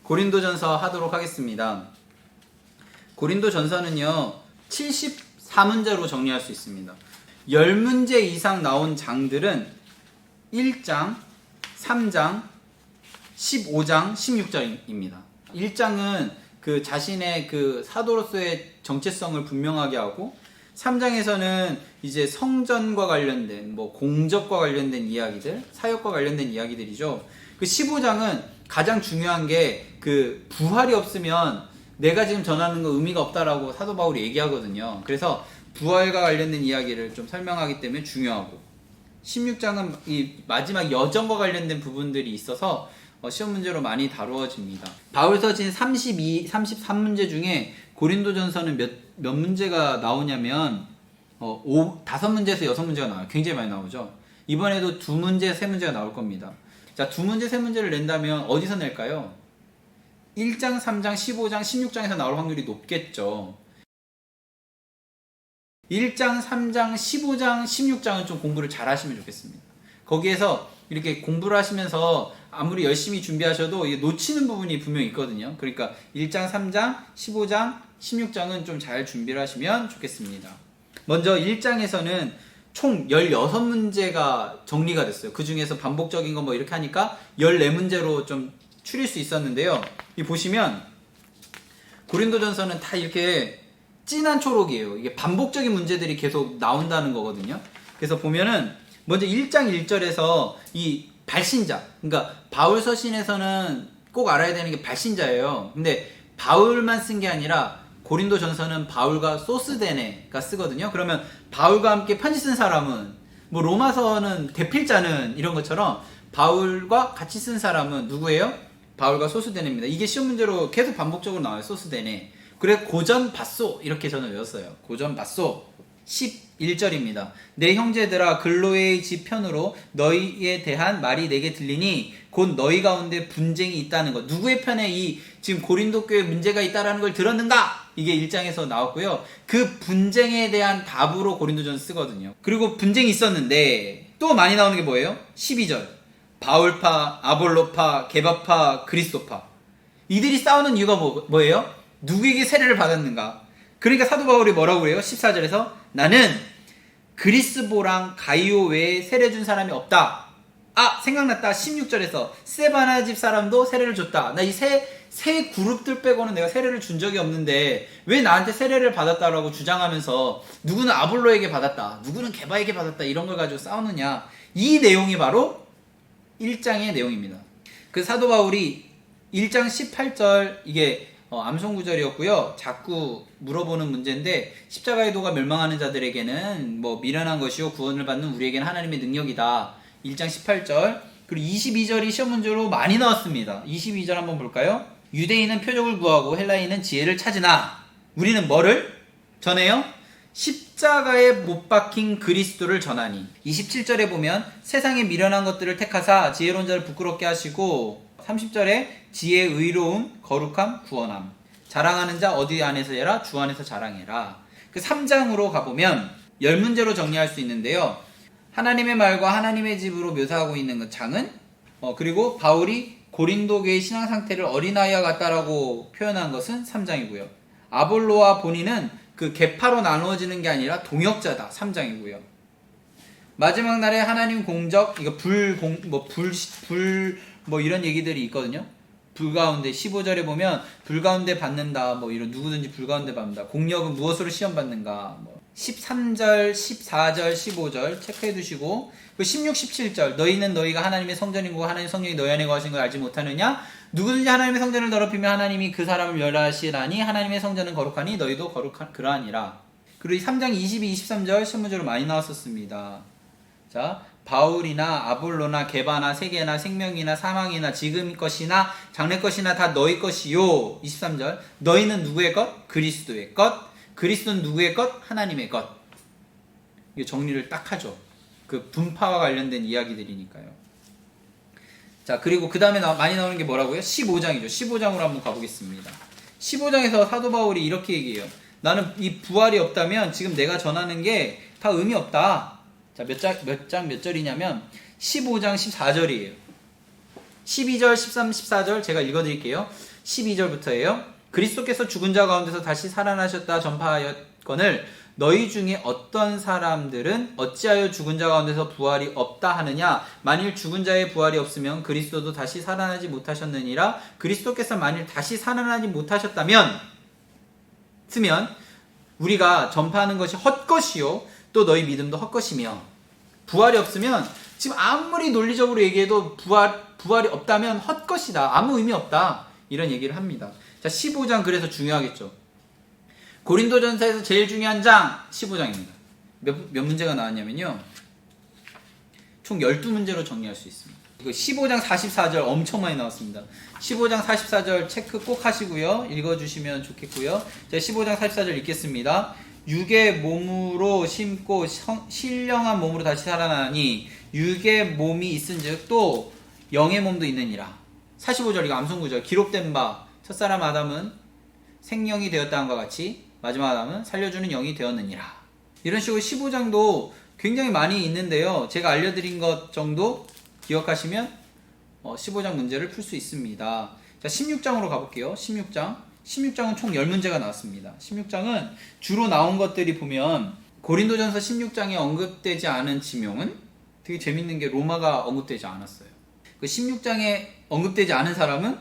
고린도전서 하도록 하겠습니다. 고린도전서는요 74문제로 정리할 수 있습니다. 10문제 이상 나온 장들은 1장, 3장, 15장, 16장입니다. 1장은 그 자신의 그 사도로서의 정체성을 분명하게 하고, 3장에서는 이제 성전과 관련된 뭐 공적과 관련된 이야기들, 사역과 관련된 이야기들이죠. 그 15장은 가장 중요한 게 그 부활이 없으면 내가 지금 전하는 거 의미가 없다라고 사도 바울이 얘기하거든요. 그래서 부활과 관련된 이야기를 좀 설명하기 때문에 중요하고, 16장은 이 마지막 여정과 관련된 부분들이 있어서 시험 문제로 많이 다루어집니다. 바울서진 33문제 중에 고린도전서는 몇 문제가 나오냐면 5문제에서 6문제가 나와요. 굉장히 많이 나오죠. 이번에도 2문제, 3문제가 나올 겁니다. 자, 2문제, 3문제를 낸다면 어디서 낼까요? 1장, 3장, 15장, 16장에서 나올 확률이 높겠죠. 1장, 3장, 15장, 16장은 좀 공부를 잘 하시면 좋겠습니다. 거기에서 이렇게 공부를 하시면서 아무리 열심히 준비하셔도 놓치는 부분이 분명히 있거든요. 그러니까 1장, 3장, 15장, 16장은 좀 잘 준비를 하시면 좋겠습니다. 먼저 1장에서는 총 16문제가 정리가 됐어요. 그 중에서 반복적인 거 뭐 이렇게 하니까 14문제로 좀 추릴 수 있었는데요. 이 보시면 고린도전서는 다 이렇게 진한 초록이에요. 이게 반복적인 문제들이 계속 나온다는 거거든요. 그래서 보면은 먼저 1장 1절에서 이 발신자, 그러니까 바울 서신에서는 꼭 알아야 되는 게 발신자예요. 근데 바울만 쓴 게 아니라 고린도전서는 바울과 소스데네가 쓰거든요. 그러면 바울과 함께 편지 쓴 사람은, 뭐 로마서는 대필자는, 이런 것처럼 바울과 같이 쓴 사람은 누구예요? 바울과 소스데네입니다. 이게 시험 문제로 계속 반복적으로 나와요. 소스데네. 그래 고전 바소 이렇게 저는 외웠어요. 고전 바소. 11절입니다. 내 형제들아, 글로에의 집 편으로 너희에 대한 말이 내게 들리니 곧 너희 가운데 분쟁이 있다는 것. 누구의 편에 이 지금 고린도 교회 문제가 있다라는 걸 들었는가? 이게 1장에서 나왔고요. 그 분쟁에 대한 답으로 고린도전 쓰거든요. 그리고 분쟁이 있었는데 또 많이 나오는 게 뭐예요? 12절. 바울파, 아볼로파, 게바파, 그리스도파. 이들이 싸우는 이유가 뭐예요? 누구에게 세례를 받았는가? 그러니까 사도 바울이 뭐라고 그래요? 14절에서 나는 그리스보랑 가이오 외에 세례 준 사람이 없다. 아, 생각났다. 16절에서 스데바나 집 사람도 세례를 줬다. 나 이 세 그룹들 빼고는 내가 세례를 준 적이 없는데 왜 나한테 세례를 받았다라고 주장하면서 누구는 아볼로에게 받았다, 누구는 게바에게 받았다, 이런 걸 가지고 싸우느냐. 이 내용이 바로 1장의 내용입니다. 그 사도 바울이 1장 18절, 이게 암송구절이었고요. 자꾸 물어보는 문제인데, 십자가의 도가 멸망하는 자들에게는 뭐 미련한 것이요 구원을 받는 우리에게는 하나님의 능력이다. 1장 18절. 그리고 22절이 시험 문제로 많이 나왔습니다. 22절 한번 볼까요? 유대인은 표적을 구하고 헬라인은 지혜를 찾으나 우리는 뭐를 전해요? 십자가에 못 박힌 그리스도를 전하니. 27절에 보면 세상에 미련한 것들을 택하사 지혜로운 자를 부끄럽게 하시고, 30절에 지혜, 의로움, 거룩함, 구원함. 자랑하는 자 어디 안에서 해라? 주 안에서 자랑해라. 그 3장으로 가보면 10문제로 정리할 수 있는데요. 하나님의 말과 하나님의 집으로 묘사하고 있는 그 장은, 그리고 바울이 고린도 교회의 신앙 상태를 어린아이와 같다라고 표현한 것은 3장이고요. 아볼로와 본인은 그 계파로 나누어지는 게 아니라 동역자다. 3장이고요. 마지막 날에 하나님 공적, 이거 뭐 이런 얘기들이 있거든요. 불 가운데 15절에 보면 불 가운데 받는다, 뭐 이런, 누구든지 불 가운데 받는다. 공력은 무엇으로 시험 받는가. 뭐 13절, 14절, 15절 체크해 두시고, 그 16, 17절 너희는 너희가 하나님의 성전이고 하나님의 성령이 너희 안에 거하신 걸 알지 못하느냐? 누구든지 하나님의 성전을 더럽히면 하나님이 그 사람을 멸하시라니 하나님의 성전은 거룩하니 너희도 그러하니라. 그리고 3장 22, 23절 시험 문제로 많이 나왔었습니다. 자, 바울이나 아볼로나 게바나 세계나 생명이나 사망이나 지금 것이나 장래 것이나 다 너희 것이요. 23절. 너희는 누구의 것? 그리스도의 것. 그리스도는 누구의 것? 하나님의 것. 이게 정리를 딱 하죠. 그 분파와 관련된 이야기들이니까요. 자, 그리고 그 다음에 많이 나오는 게 뭐라고요? 15장이죠. 15장으로 한번 가보겠습니다. 15장에서 사도 바울이 이렇게 얘기해요. 나는 이 부활이 없다면 지금 내가 전하는 게 다 의미 없다. 자, 몇 절이냐면 15장 14절이에요. 12절, 13, 14절 제가 읽어드릴게요. 12절부터예요. 그리스도께서 죽은 자 가운데서 다시 살아나셨다 전파하였거늘 너희 중에 어떤 사람들은 어찌하여 죽은 자 가운데서 부활이 없다 하느냐. 만일 죽은 자의 부활이 없으면 그리스도도 다시 살아나지 못하셨느니라. 그리스도께서 만일 다시 살아나지 못하셨다면 우리가 전파하는 것이 헛것이요 또 너희 믿음도 헛것이며, 부활이 없으면 지금 아무리 논리적으로 얘기해도 부활이 없다면 헛것이다, 아무 의미 없다, 이런 얘기를 합니다. 자, 15장 그래서 중요하겠죠. 고린도전서에서 제일 중요한 장 15장입니다. 몇 문제가 나왔냐면요, 총 12문제로 정리할 수 있습니다. 이거 15장 44절 엄청 많이 나왔습니다. 15장 44절 체크 꼭 하시고요, 읽어주시면 좋겠고요. 제가 15장 44절 읽겠습니다. 육의 몸으로 심고 신령한 몸으로 다시 살아나니 육의 몸이 있은즉 또 영의 몸도 있느니라. 45절 이거 암송구절. 기록된 바 첫사람 아담은 생령이 되었다 함과 같이 마지막 아담은 살려주는 영이 되었느니라. 이런 식으로 15장도 굉장히 많이 있는데요, 제가 알려드린 것 정도 기억하시면 15장 문제를 풀 수 있습니다. 자, 16장으로 가볼게요. 16장은 총 10문제가 나왔습니다. 16장은 주로 나온 것들이 보면 고린도전서 16장에 언급되지 않은 지명은 되게 재밌는 게 로마가 언급되지 않았어요. 그 16장에 언급되지 않은 사람은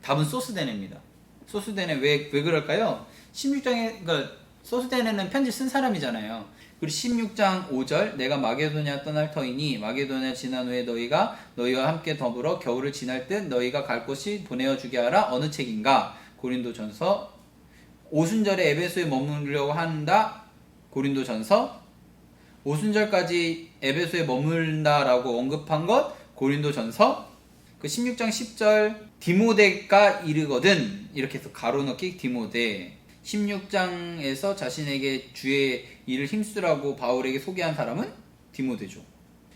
답은 소스데네입니다. 소스데네 왜 그럴까요? 16장에 그러니까 소스데네는 편지 쓴 사람이잖아요. 그리고 16장 5절 내가 마게도냐 떠날 터이니 마게도냐 지난 후에 너희와 함께 더불어 겨울을 지날 듯 너희가 갈 곳이 보내어 주게 하라. 어느 책인가? 고린도전서. 오순절에 에베소에 머무르려고 한다. 고린도전서. 오순절까지 에베소에 머문다라고 언급한 것 고린도전서. 그 16장 10절 디모데가 이르거든, 이렇게 해서 가로 넣기 디모데. 16장에서 자신에게 주의 일을 힘쓰라고 바울에게 소개한 사람은 디모데죠.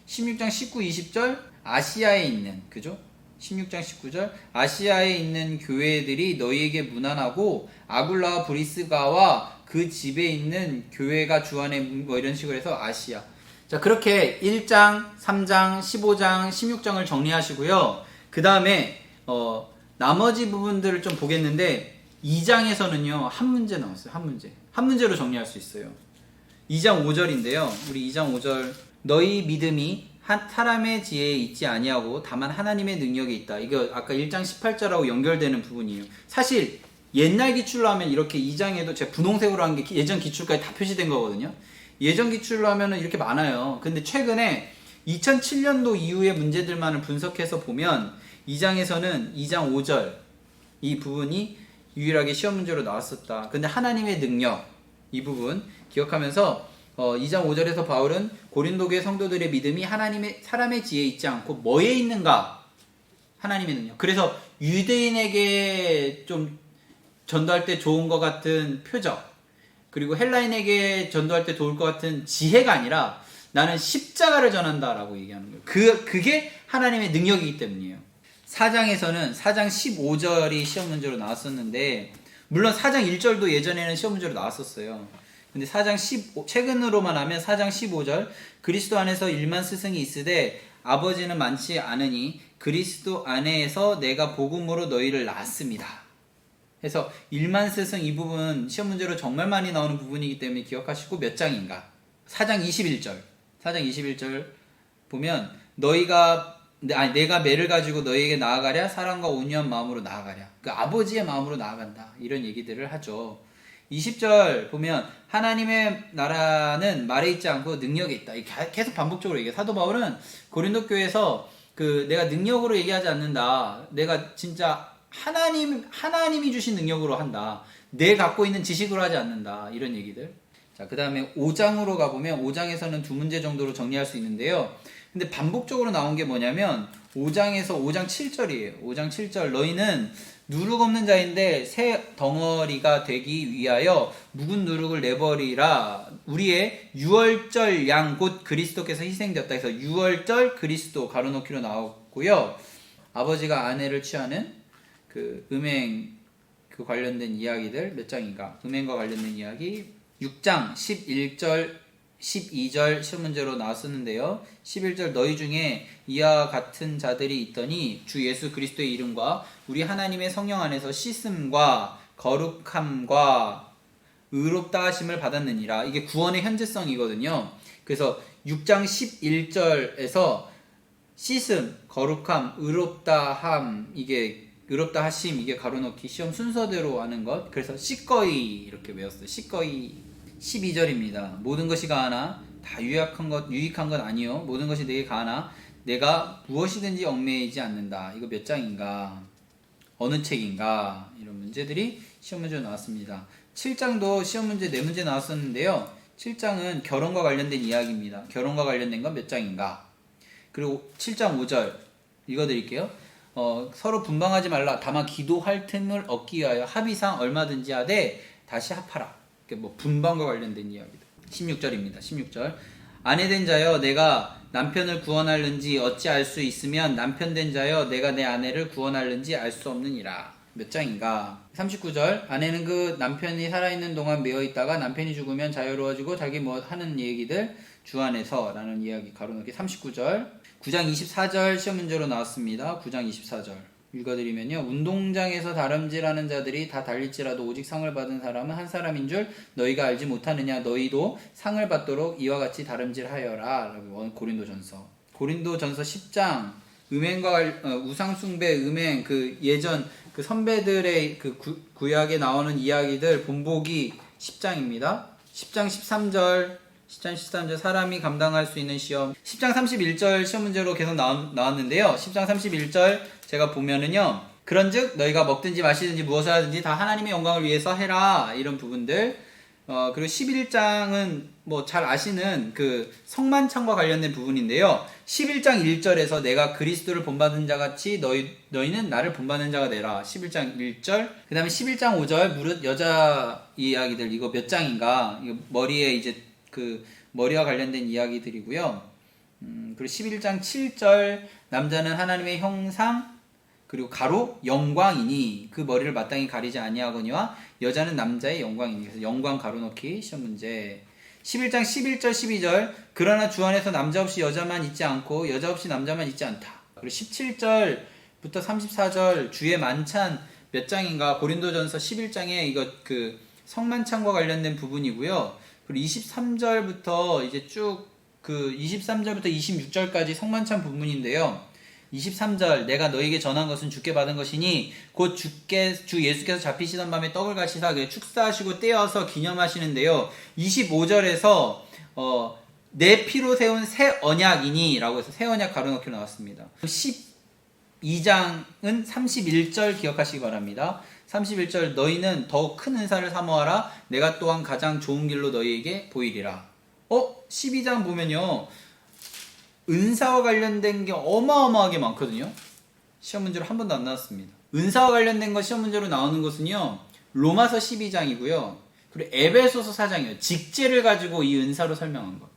16장 19, 20절 아시아에 있는, 그죠? 16장 19절 아시아에 있는 교회들이 너희에게 무난하고 아굴라와 브리스가와 그 집에 있는 교회가 주 안에 뭐 이런 식으로 해서 아시아. 자, 그렇게 1장, 3장, 15장, 16장을 정리하시고요. 그 다음에 나머지 부분들을 좀 보겠는데 2장에서는요 한 문제 나왔어요. 한 문제로 정리할 수 있어요. 2장 5절인데요 우리 2장 5절 너희 믿음이 한 사람의 지혜에 있지 아니하고 다만 하나님의 능력에 있다. 이거 아까 1장 18절하고 연결되는 부분이에요. 사실 옛날 기출로 하면 이렇게 2장에도 제가 분홍색으로 한 게 예전 기출까지 다 표시된 거거든요. 예전 기출로 하면은 이렇게 많아요. 근데 최근에 2007년도 이후의 문제들만을 분석해서 보면 2장에서는 2장 5절 이 부분이 유일하게 시험 문제로 나왔었다. 근데 하나님의 능력 이 부분 기억하면서 2장 5절에서 바울은 고린도 교회 성도들의 믿음이 사람의 지혜에 있지 않고 뭐에 있는가? 하나님의 능력. 그래서 유대인에게 좀 전도할 때 좋은 것 같은 표적, 그리고 헬라인에게 전도할 때 좋을 것 같은 지혜가 아니라 나는 십자가를 전한다라고 얘기하는 거예요. 그게 하나님의 능력이기 때문이에요. 4장에서는 4장 15절이 시험 문제로 나왔었는데, 물론 4장 1절도 예전에는 시험 문제로 나왔었어요. 근데 4장 15, 최근으로만 하면 4장 15절 그리스도 안에서 1만 스승이 있으되 아버지는 많지 않으니 그리스도 안에서 내가 복음으로 너희를 낳았습니다. 그래서 1만 스승 이 부분 시험 문제로 정말 많이 나오는 부분이기 때문에 기억하시고, 몇 장인가? 4장 21절 보면 내가 매를 가지고 너희에게 나아가랴 사랑과 온유한 마음으로 나아가랴. 그 아버지의 마음으로 나아간다, 이런 얘기들을 하죠. 20절 보면 하나님의 나라는 말에 있지 않고 능력에 있다. 계속 반복적으로 얘기해요. 사도 바울은 고린도 교회에서 내가 능력으로 얘기하지 않는다. 내가 진짜 하나님이 주신 능력으로 한다. 내 갖고 있는 지식으로 하지 않는다. 이런 얘기들. 자, 그 다음에 5장으로 가보면 5장에서는 2문제 정도로 정리할 수 있는데요. 근데 반복적으로 나온 게 뭐냐면 5장에서 5장 7절이에요. 5장 7절 너희는 누룩 없는 자인데 새 덩어리가 되기 위하여 묵은 누룩을 내버리라. 우리의 유월절 양 곧 그리스도께서 희생되었다 해서 유월절 그리스도 가로놓기로 나왔고요. 아버지가 아내를 취하는 그 음행 그 관련된 이야기들 몇 장인가? 음행과 관련된 이야기 6장 11절에 12절 시험 문제로 나왔었는데요. 11절 너희 중에 이와 같은 자들이 있더니 주 예수 그리스도의 이름과 우리 하나님의 성령 안에서 씻음과 거룩함과 의롭다 하심을 받았느니라. 이게 구원의 현재성이거든요. 그래서 6장 11절에서 씻음, 거룩함, 의롭다함, 이게 의롭다 하심, 이게 가로넣기 시험 순서대로 하는 것. 그래서 시꺼이 이렇게 외웠어요. 시꺼이. 12절입니다. 모든 것이 가하나 다 유익한 것 아니요. 모든 것이 내게 가하나 내가 무엇이든지 얽매이지 않는다. 이거 몇 장인가? 어느 책인가? 이런 문제들이 시험 문제로 나왔습니다. 7장도 시험 문제 4문제 나왔었는데요. 7장은 결혼과 관련된 이야기입니다. 결혼과 관련된 건 몇 장인가? 그리고 7장 5절 읽어드릴게요. 서로 분방하지 말라. 다만 기도할 틈을 얻기 위하여 합의상 얼마든지 하되 다시 합하라. 뭐 분방과 관련된 이야기들. 16절입니다. 16절. 아내된 자여 내가 남편을 구원할는지 어찌 알 수 있으면 남편된 자여 내가 내 아내를 구원할는지 알 수 없느니라. 몇 장인가? 39절. 아내는 그 남편이 살아있는 동안 매어 있다가 남편이 죽으면 자유로워지고 자기 뭐 하는 얘기들 주 안에서 라는 이야기 가로넣기. 39절. 9장 24절 시험 문제로 나왔습니다. 9장 24절. 읽어드리면요. 운동장에서 다름질하는 자들이 다 달릴지라도 오직 상을 받은 사람은 한 사람인 줄 너희가 알지 못하느냐. 너희도 상을 받도록 이와 같이 다름질하여라. 고린도전서. 고린도전서 10장 우상숭배, 음행, 그 예전 그 선배들의 그 구약에 나오는 이야기들 본보기 10장입니다. 10장 13절 사람이 감당할 수 있는 시험. 10장 31절 시험 문제로 계속 나왔는데요. 10장 31절 제가 보면은요. 그런즉 너희가 먹든지 마시든지 무엇을 하든지 다 하나님의 영광을 위해서 해라. 이런 부분들. 그리고 11장은 뭐 잘 아시는 그 성만찬과 관련된 부분인데요. 11장 1절에서 내가 그리스도를 본받은 자 같이 너희는 나를 본받는 자가 되라. 11장 1절. 그 다음에 11장 5절 무릇 여자 이야기들 이거 몇 장인가? 이거 머리에 이제 그 머리와 관련된 이야기들이고요. 그리고 11장 7절 남자는 하나님의 형상 그리고 가로 영광이니 그 머리를 마땅히 가리지 아니하거니와 여자는 남자의 영광이니. 그래서 영광 가로넣기 시험 문제. 11장 11절 12절 그러나 주 안에서 남자 없이 여자만 있지 않고 여자 없이 남자만 있지 않다. 그리고 17절부터 34절 주의 만찬 몇 장인가? 고린도전서 11장에 이거 그 성만찬과 관련된 부분이고요. 그리고 23절부터 이제 쭉 그 23절부터 26절까지 성만찬 부분인데요. 23절 내가 너에게 전한 것은 주께 받은 것이니 곧 주 예수께서 잡히시던 밤에 떡을 가시사 축사하시고 떼어서 기념하시는데요. 25절에서 내 피로 세운 새 언약이니 라고 해서 새 언약 가로넣기로 나왔습니다. 12장은 31절 기억하시기 바랍니다. 31절 너희는 더욱 큰 은사를 사모하라. 내가 또한 가장 좋은 길로 너희에게 보이리라. 12장 보면요. 은사와 관련된 게 어마어마하게 많거든요. 시험 문제로 한 번도 안 나왔습니다. 은사와 관련된 거 시험 문제로 나오는 것은요. 로마서 12장이고요. 그리고 에베소서 4장이에요. 직제를 가지고 이 은사로 설명한 거.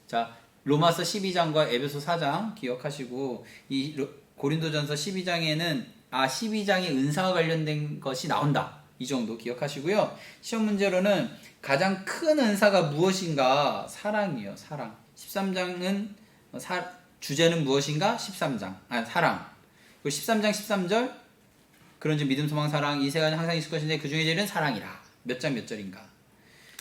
자, 로마서 12장과 에베소 4장 기억하시고 이 고린도전서 12장에는 12장의 은사와 관련된 것이 나온다. 이 정도 기억하시고요. 시험 문제로는 가장 큰 은사가 무엇인가? 사랑이에요. 사랑. 13장은 주제는 무엇인가? 13장. 사랑. 그리고 13장 13절 그런즉 믿음, 소망, 사랑 이 세 가지 항상 있을 것인데 그 중에 제일은 사랑이라. 몇 장 몇 절인가?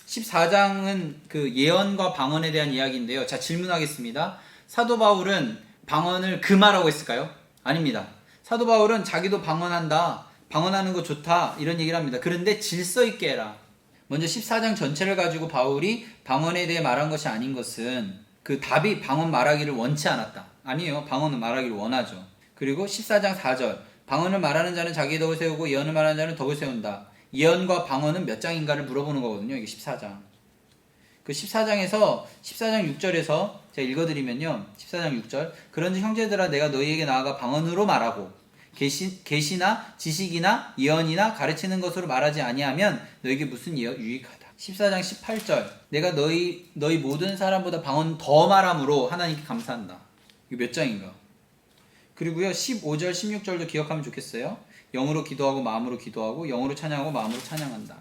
14장은 그 예언과 방언에 대한 이야기인데요. 자, 질문하겠습니다. 사도 바울은 방언을 금하라고 했을까요? 아닙니다. 사도 바울은 자기도 방언한다. 방언하는 거 좋다. 이런 얘기를 합니다. 그런데 질서 있게 해라. 먼저 14장 전체를 가지고 바울이 방언에 대해 말한 것이 아닌 것은 그 답이 방언 말하기를 원치 않았다. 아니에요. 방언은 말하기를 원하죠. 그리고 14장 4절 방언을 말하는 자는 자기 덕을 세우고 예언을 말하는 자는 덕을 세운다. 예언과 방언은 몇 장인가를 물어보는 거거든요. 이게 14장. 그 14장에서 14장 6절에서 제가 읽어드리면요. 14장 6절 그런즉 형제들아 내가 너희에게 나아가 방언으로 말하고 계시나 지식이나 예언이나 가르치는 것으로 말하지 아니하면 너에게 무슨 유익하다. 14장 18절 내가 너희 모든 사람보다 방언 더 말함으로 하나님께 감사한다. 이거 몇 장인가? 그리고요 15절 16절도 기억하면 좋겠어요. 영으로 기도하고 마음으로 기도하고 영으로 찬양하고 마음으로 찬양한다.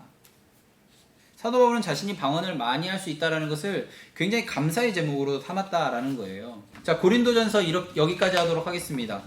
사도 바울은 자신이 방언을 많이 할 수 있다는 것을 굉장히 감사의 제목으로 삼았다라는 거예요. 자, 고린도전서 여기까지 하도록 하겠습니다.